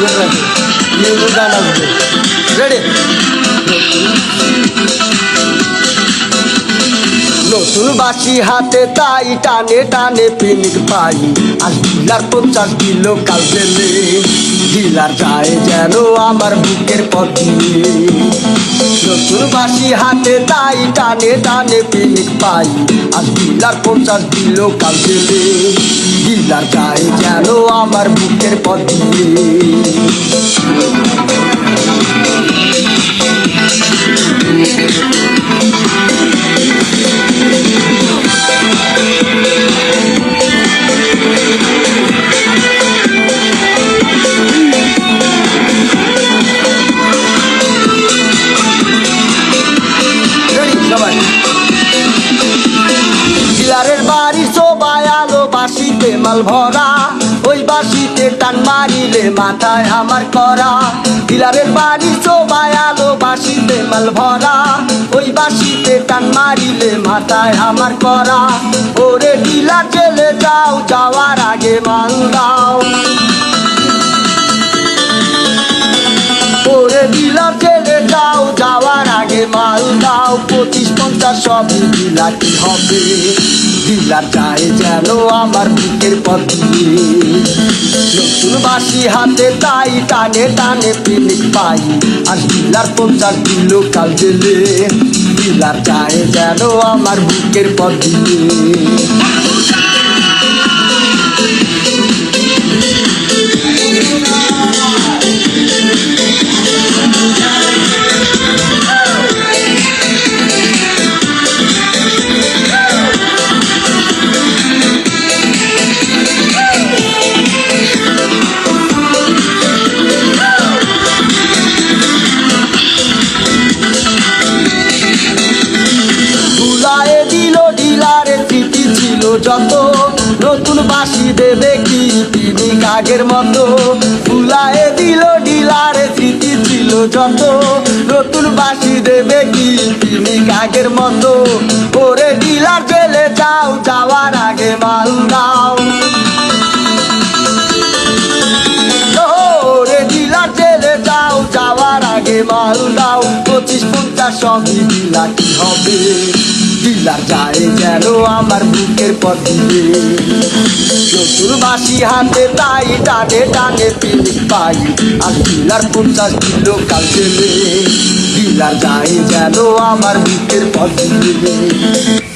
করে রাখে নিউ গান আসবে রেডি নতুন বাসি হাতে তাই টানে টানে পিনিক পাই আর ডিলার 50 কিলো কাল গেলে ডিলার যায় যেন আমার বুকের পথ দিয়ে নতুন বাসি হাতে তাই টানে টানে পিনিক পাই আর ডিলার 50 কিলো কাল গেলে ডিলার যায় যেন আমার বুকের পথ দিয়ে ডিলারের বাড়ি সবাই আলো বাসিতে মাল ভরা ওই বাসিতে টান মারিলে মাথায় আমার করা ডিলারের বাড়ি সবাই আলো বাসিতে মাল ভরা ওই বাসিতে টান মারিলে মাথায় আমার করা ওরে ডিলার চলে যাও যাওয়ার আগে মাল দাও ওরে ডিলার চলে যাও যাওয়ার আগে মাল দাও 25-50 সবই ডিলারই হবে ডিলার যায় যেন আমার বুকের পথ দিয়ে নতুন বাসি হাতে তাই টানে টানে পিনিক পাই আর ডিলার 50 কিলো কাল গেলে ডিলার যায় যেন আমার বুকের পথ দিয়ে যত নতুন বাসি দেবে কি পিনিক আগের মতো ভুলায়ে দিল ডিলারে স্মৃতি ছিল যত নতুন বাসি দেবে কি পিনিক আগের মতো ওরে ডিলার চলে যাও যাওয়ার আগে মাল দাও ওরে ডিলার চলে যাও যাওয়ার আগে মাল দাও 25-50 সবই ডিলারই হবে ডিলার যায় যেন আমার বুকের পথ দিয়ে নতুন বাসি হাতে তাই টানে টানে পিনিক পাই আর ডিলার 50 কিলো কাল গেলে ডিলার যায় যেন আমার বুকের পথ দিয়ে